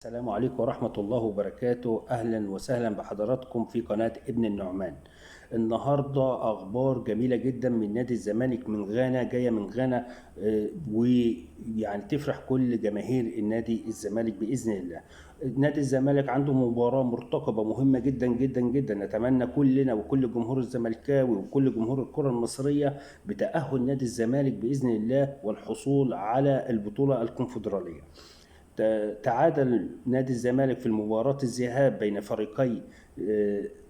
السلام عليكم ورحمة الله وبركاته. أهلا وسهلا بحضراتكم في قناة ابن النعمان. النهاردة أخبار جميلة جدا من نادي الزمالك من غانا، جاية من غانا. ويعني تفرح كل جماهير النادي الزمالك بإذن الله. نادي الزمالك عنده مباراة مرتقبة مهمة جدا جدا جدا، نتمنى كلنا وكل جمهور الزملكاوي وكل جمهور الكرة المصرية بتأهل نادي الزمالك بإذن الله والحصول على البطولة الكونفدرالية. تعادل نادي الزمالك في المباراة الذهاب بين فريقي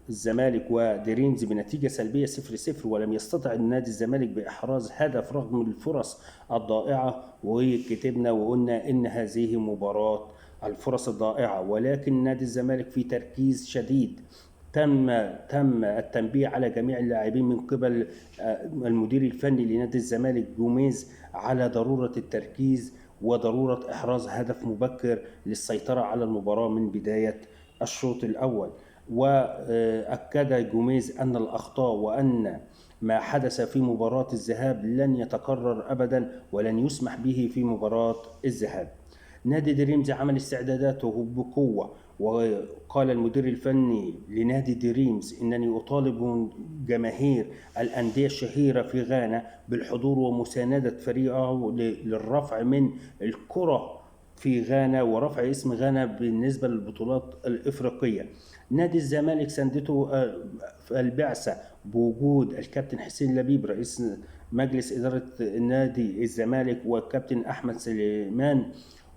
الزمالك ودريمز بنتيجة سلبية 0-0، ولم يستطع نادي الزمالك بإحراز هدف رغم الفرص الضائعة، وكتبنا وقلنا إن هذه مباراة الفرص الضائعة، ولكن نادي الزمالك في تركيز شديد. تم التنبيه على جميع اللاعبين من قبل المدير الفني لنادي الزمالك جوميز على ضرورة التركيز وضرورة إحراز هدف مبكر للسيطرة على المباراة من بداية الشوط الأول. وأكد جوميز أن الأخطاء وأن ما حدث في مباراة الذهاب لن يتكرر أبدا ولن يسمح به في مباراة الذهاب. نادي دريمز عمل استعداداته بقوة، وقال المدير الفني لنادي دريمز إنني أطالب جماهير الأندية الشهيرة في غانا بالحضور ومساندة فريقه للرفع من الكرة في غانا ورفع اسم غانا بالنسبة للبطولات الإفريقية. نادي الزمالك ساندته البعثة بوجود الكابتن حسين لبيب رئيس مجلس إدارة نادي الزمالك والكابتن أحمد سليمان،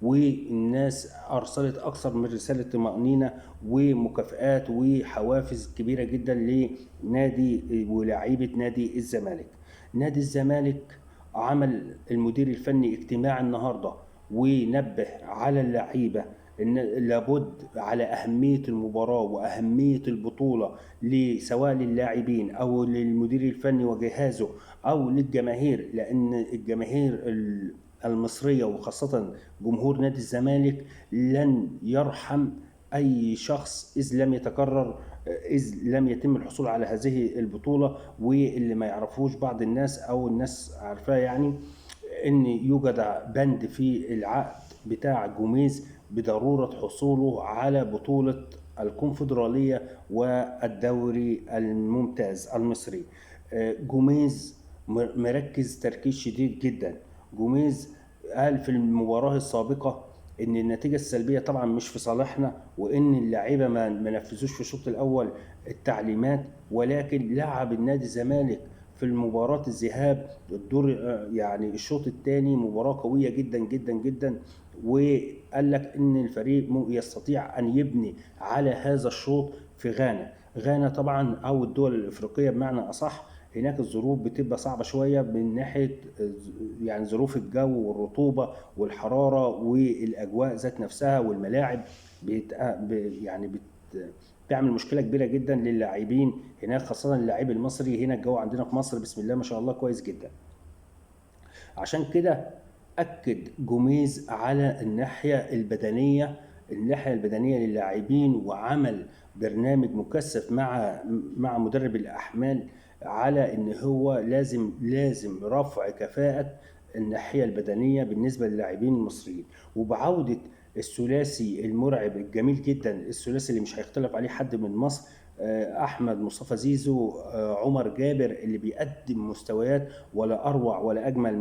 والناس أرسلت أكثر من رسالة طمأنينة ومكافآت وحوافز كبيرة جدا لنادي ولاعيبة نادي الزمالك. نادي الزمالك عمل المدير الفني اجتماع النهاردة ونبه على اللعيبة إن لابد على أهمية المباراة وأهمية البطولة سواء للاعبين أو للمدير الفني وجهازه أو للجماهير، لأن الجماهير المصرية وخاصة جمهور نادي الزمالك لن يرحم أي شخص إذ لم يتم الحصول على هذه البطولة. واللي ما يعرفوش بعض الناس أو الناس عارفاه يعني إن يوجد بند في العقد بتاع جوميز بضرورة حصوله على بطولة الكونفدرالية والدوري الممتاز المصري. جوميز مركز تركيز شديد جدا. جوميز قال في المباراة السابقة ان النتيجة السلبية طبعا مش في صالحنا، وان اللعيبة ما نفذوش في الشوط الاول التعليمات، ولكن لعب النادي الزمالك في المباراة الذهاب الدور يعني الشوط الثاني مباراة قوية جدا جدا جدا، وقال لك ان الفريق يستطيع ان يبني على هذا الشوط في غانا. غانا طبعا او الدول الافريقية بمعنى اصح، هناك الظروف بتبقى صعبة شوية من ناحية يعني ظروف الجو والرطوبة والحرارة والأجواء ذات نفسها والملاعب بتعمل مشكلة كبيرة جدا للاعبين هناك، خاصة اللاعب المصري. هنا الجو عندنا في مصر بسم الله ما شاء الله كويس جدا. عشان كده أكد جوميز على الناحية البدنية للاعبين، وعمل برنامج مكثف مع مدرب الأحمال على ان هو لازم رفع كفاءة الناحية البدنية بالنسبة للاعبين المصريين، وبعودة الثلاثي المرعب الجميل جدا، الثلاثي اللي مش هيختلف عليه حد من مصر، احمد مصطفى زيزو، عمر جابر، اللي بيقدم مستويات ولا اروع ولا اجمل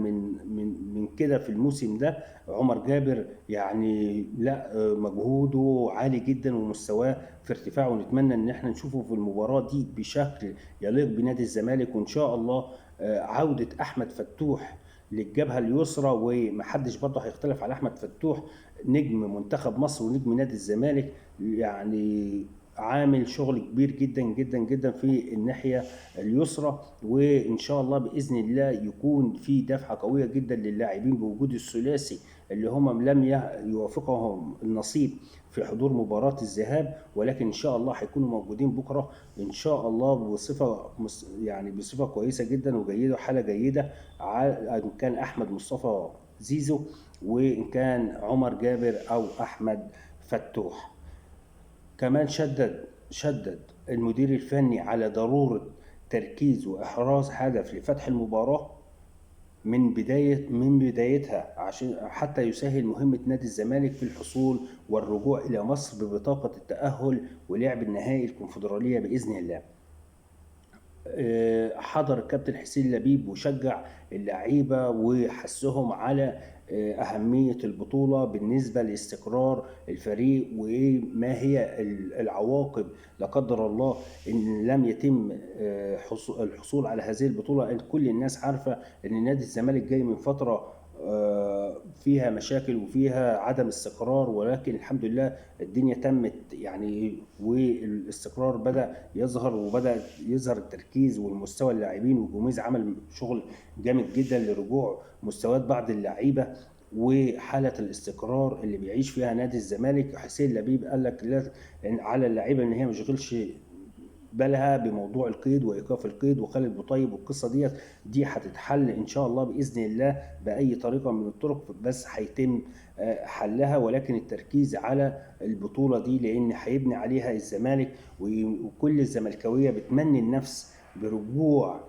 من كده في الموسم ده. عمر جابر يعني لا مجهوده عالي جدا ومستواه في ارتفاع، ونتمنى ان احنا نشوفه في المباراة دي بشكل يليق بنادي الزمالك. وان شاء الله عودة احمد فتوح للجبهة اليسرى، ومحدش برضه هيختلف على احمد فتوح نجم منتخب مصر ونجم نادي الزمالك، يعني عامل شغل كبير جدا جدا جدا في الناحية اليسرى. وإن شاء الله بإذن الله يكون في دفعة قوية جدا للاعبين بوجود الثلاثي اللي هم لم يوافقهم النصيب في حضور مباراة الذهاب، ولكن إن شاء الله هيكونوا موجودين بكرة إن شاء الله بصفة كويسة جدا وجيدة وحالة جيدة، إن كان أحمد مصطفى زيزو وإن كان عمر جابر أو أحمد فتوح. كمان شدد المدير الفني على ضرورة تركيز وإحراز هدف لفتح المباراة من بدايتها عشان حتى يسهل مهمة نادي الزمالك في الحصول والرجوع إلى مصر ببطاقة التأهل ولعب النهائي الكونفدرالية بإذن الله. حضر الكابتن حسين لبيب وشجع اللعيبة وحثهم على أهمية البطولة بالنسبة لاستقرار الفريق، وما هي العواقب لا قدر الله إن لم يتم الحصول على هذه البطولة. إن كل الناس عارفة إن نادي الزمالك جاي من فترة فيها مشاكل وفيها عدم استقرار، ولكن الحمد لله الدنيا تمت يعني، والاستقرار بدأ يظهر، وبدأ يظهر التركيز والمستوى اللاعبين، وجوميز عمل شغل جامد جدا لرجوع مستويات بعض اللعيبة وحالة الاستقرار اللي بيعيش فيها نادي الزمالك. حسين لبيب قال لك لا على اللعيبة ان هي ما تشغلش بالها بموضوع القيد وايقاف القيد وخالد بوطيب، والقصه دي هتتحل ان شاء الله باذن الله باي طريقه من الطرق، بس هيتم حلها، ولكن التركيز على البطوله دي لان هيبني عليها الزمالك، وكل الزملكاويه بتمني النفس برجوع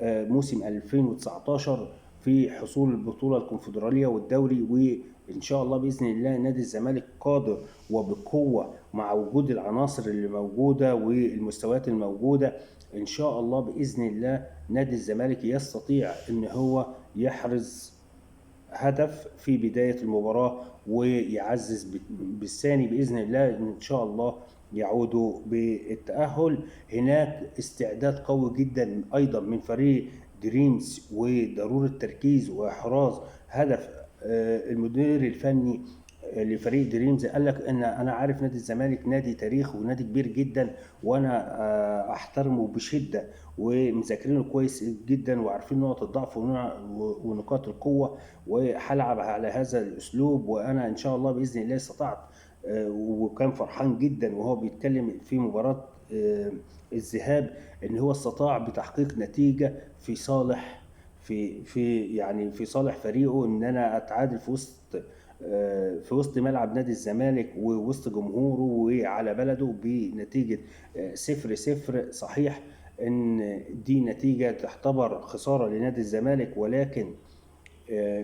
موسم 2019 في حصول البطوله الكونفدراليه والدوري. وان شاء الله باذن الله نادي الزمالك قادر وبقوه مع وجود العناصر اللي موجوده والمستويات الموجوده. ان شاء الله باذن الله نادي الزمالك يستطيع ان هو يحرز هدف في بدايه المباراه ويعزز بالثاني باذن الله ان شاء الله يعودوا بالتأهل. هناك استعداد قوي جدا ايضا من فريق دريمز وضرورة تركيز واحراز هدف. المدير الفني لفريق دريمز قال لك ان انا عارف نادي الزمالك نادي تاريخ ونادي كبير جدا، وانا احترمه بشده ومذاكرينه كويس جدا وعارفين نقط الضعف ونقاط القوه، وهلعب على هذا الاسلوب، وانا ان شاء الله باذن الله استطعت. وكان فرحان جدا وهو بيتكلم في مباراه الذهاب ان هو استطاع بتحقيق نتيجه في صالح في صالح فريقه، ان انا اتعادل في وسط ملعب نادي الزمالك ووسط جمهوره وعلى بلده بنتيجة 0-0. صحيح ان دي نتيجة تعتبر خسارة لنادي الزمالك، ولكن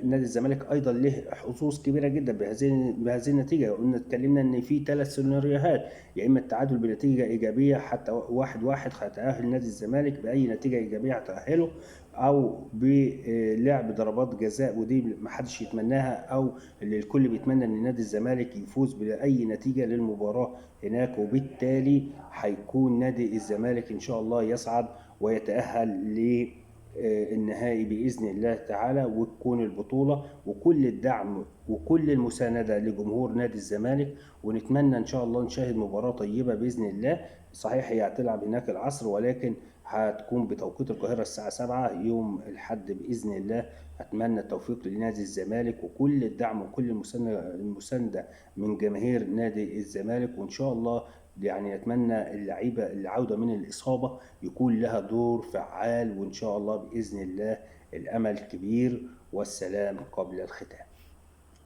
نادي الزمالك ايضا له حظوظ كبيره جدا بهذه النتيجه. قلنا اتكلمنا ان في 3 سيناريوهات، يا اما التعادل بنتيجه ايجابيه حتى 1-1 هيتاهل نادي الزمالك باي نتيجه ايجابيه هتاهله، او بلعب ضربات جزاء ودي ما حدش يتمناها، او اللي الكل بيتمنى ان نادي الزمالك يفوز باي نتيجه للمباراه هناك، وبالتالي هيكون نادي الزمالك ان شاء الله يصعد ويتاهل النهائي بإذن الله تعالى، وتكون البطولة وكل الدعم وكل المساندة لجمهور نادي الزمالك. ونتمنى إن شاء الله نشاهد مباراة طيبة بإذن الله. صحيح هي هتلعب هناك العصر، ولكن هتكون بتوقيت القاهرة الساعة 7 يوم الأحد بإذن الله. أتمنى التوفيق لنادي الزمالك وكل الدعم وكل المساندة من جماهير نادي الزمالك، وإن شاء الله يعني أتمنى اللعيبة العودة من الإصابة يكون لها دور فعال، وإن شاء الله بإذن الله الأمل كبير، والسلام قبل الختام.